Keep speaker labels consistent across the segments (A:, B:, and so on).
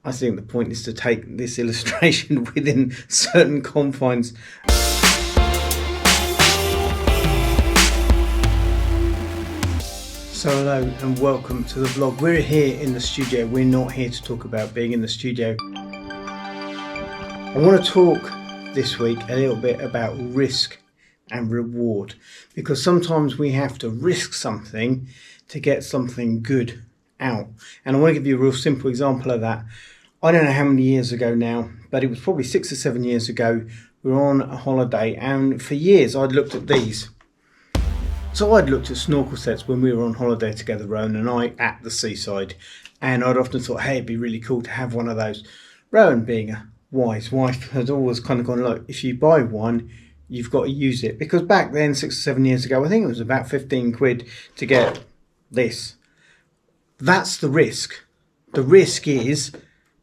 A: I think the point is to take this illustration within certain confines. So hello and welcome to the vlog. We're here in the studio. We're not here to talk about being in the studio. I want to talk this week a little bit about risk and reward, because sometimes we have to risk something to get something good out. And I want to give you a real simple example of that. I don't know how many years ago now, but it was probably 6 or 7 years ago. We were on a holiday, and for years I'd looked at these. So I'd looked at snorkel sets when we were on holiday together, Rowan and I, at the seaside, and I'd often thought, hey, it'd be really cool to have one of those. Rowan, being a wise wife, had always kind of gone, look, if you buy one, you've got to use it. Because back then, 6 or 7 years ago, I think it was about 15 quid to get this. That's the risk. The risk is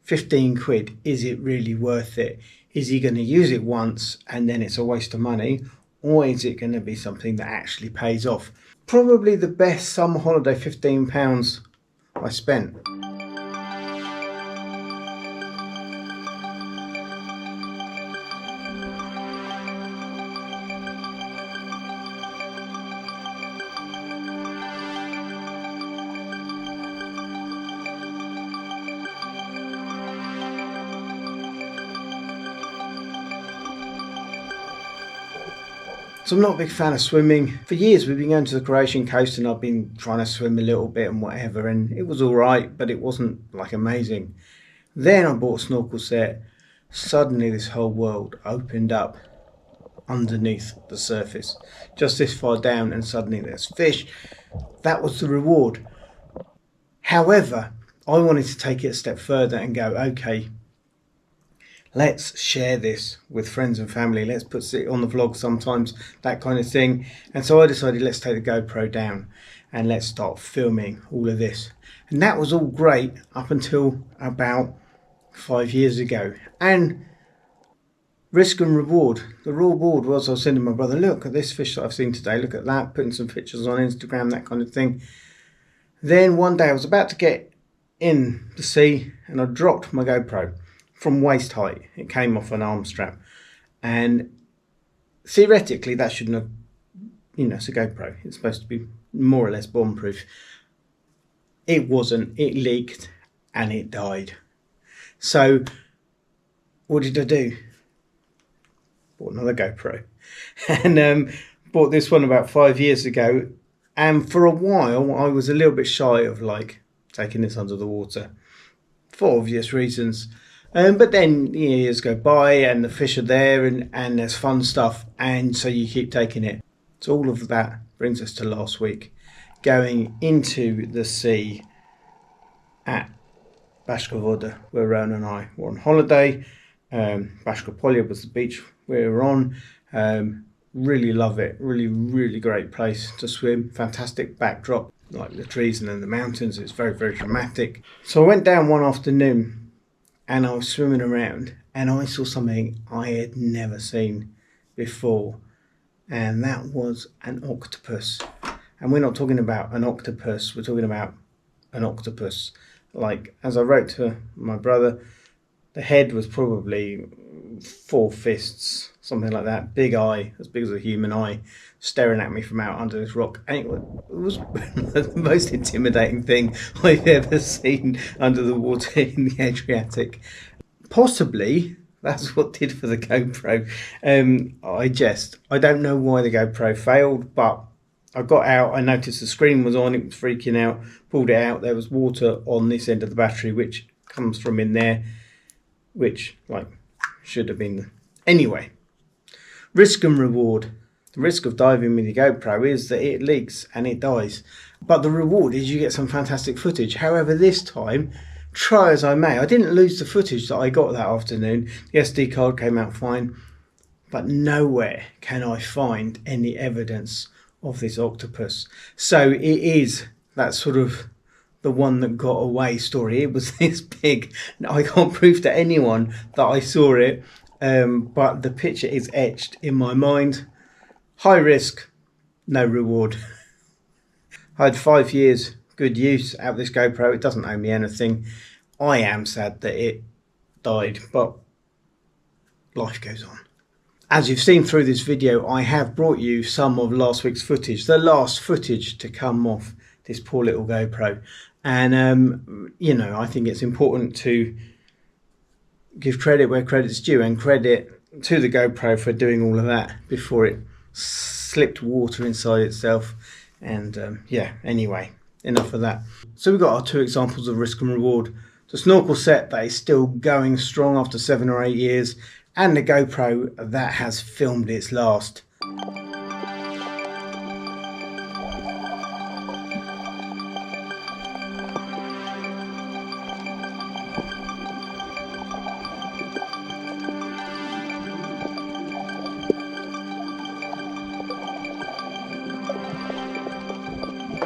A: 15 quid. Is it really worth it? Is he going to use it once and then it's a waste of money? Or is it going to be something that actually pays off? Probably the best summer holiday, £15 I spent. So I'm not a big fan of swimming. For years we've been going to the Croatian coast and I've been trying to swim a little bit and whatever, and it was alright, but it wasn't like amazing. Then I bought a snorkel set. Suddenly this whole world opened up underneath the surface, just this far down, and suddenly there's fish. That was the reward. However, I wanted to take it a step further and go, okay, let's share this with friends and family. Let's put it on the vlog sometimes, that kind of thing. And so I decided, let's take the GoPro down and let's start filming all of this. And that was all great up until about 5 years ago. And risk and reward. The reward was I was sending my brother, look at this fish that I've seen today, look at that, putting some pictures on Instagram, that kind of thing. Then one day I was about to get in the sea and I dropped my GoPro. From waist height, it came off an arm strap, and theoretically that shouldn't have, it's a GoPro, it's supposed to be more or less bomb proof. It wasn't. It leaked and it died. So what did I do? Bought another GoPro and bought this one about 5 years ago, and for a while I was a little bit shy of like taking this under the water for obvious reasons. But then years go by and the fish are there and there's fun stuff, and so you keep taking it. So all of that brings us to last week, going into the sea at Baška Voda, where Rowan and I were on holiday. Baška Polja was the beach we were on. Really love it. Really great place to swim. Fantastic backdrop, like the trees and then the mountains. It's very dramatic. So I went down one afternoon and I was swimming around and I saw something I had never seen before, and that was an octopus. And we're not talking about an octopus, we're talking about an octopus. Like, as I wrote to my brother, the head was probably 4 fists, something like that, big eye, as big as a human eye, staring at me from out under this rock. And it was the most intimidating thing I've ever seen under the water in the Adriatic. Possibly that's what did for the GoPro. I don't know why the GoPro failed, but I got out, I noticed the screen was on, it was freaking out, pulled it out, there was water on this end of the battery, which comes from in there, which should have been. Anyway, risk and reward. The risk of diving with your GoPro is that it leaks and it dies. But the reward is you get some fantastic footage. However, this time, try as I may, I didn't lose the footage that I got that afternoon. The SD card came out fine. But nowhere can I find any evidence of this octopus. So it is that sort of the one that got away story. It was this big. I can't prove to anyone that I saw it. But the picture is etched in my mind. High risk, no reward. I had 5 years good use out of this GoPro. It doesn't owe me anything. I am sad that it died, but life goes on. As you've seen through this video, I have brought you some of last week's footage, the last footage to come off this poor little GoPro. And, you know, I think it's important to give credit where credit's due, and credit to the GoPro for doing all of that before it slipped water inside itself. And yeah, anyway, enough of that. So we've got our 2 examples of risk and reward. The snorkel set that is still going strong after 7 or 8 years, and the GoPro that has filmed its last.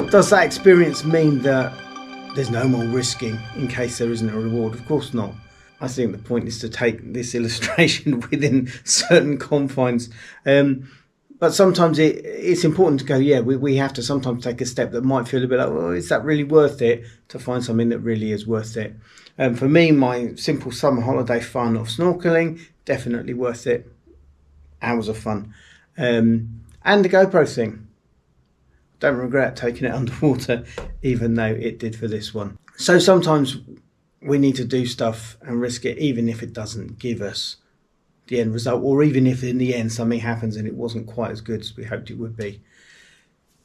A: Does that experience mean that there's no more risking in case there isn't a reward? Of course not. I think the point is to take this illustration within certain confines. But sometimes it's important to go, yeah, we have to sometimes take a step that might feel a bit like, well, is that really worth it, to find something that really is worth it. For me, my simple summer holiday fun of snorkeling, definitely worth it. Hours of fun. And the GoPro thing. Don't regret taking it underwater, even though it did for this one. So sometimes we need to do stuff and risk it, even if it doesn't give us the end result, or even if in the end something happens and it wasn't quite as good as we hoped it would be.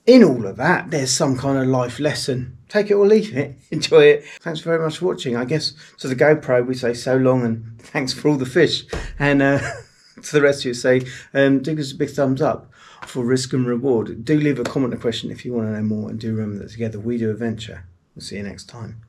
A: In all of that, there's some kind of life lesson. Take it or leave it. Enjoy it. Thanks very much for watching. I guess to the GoPro we say so long and thanks for all the fish. And to the rest of you say, do give us a big thumbs up for risk and reward. Do leave a comment or question if you want to know more, and do remember that together we do adventure. We'll see you next time.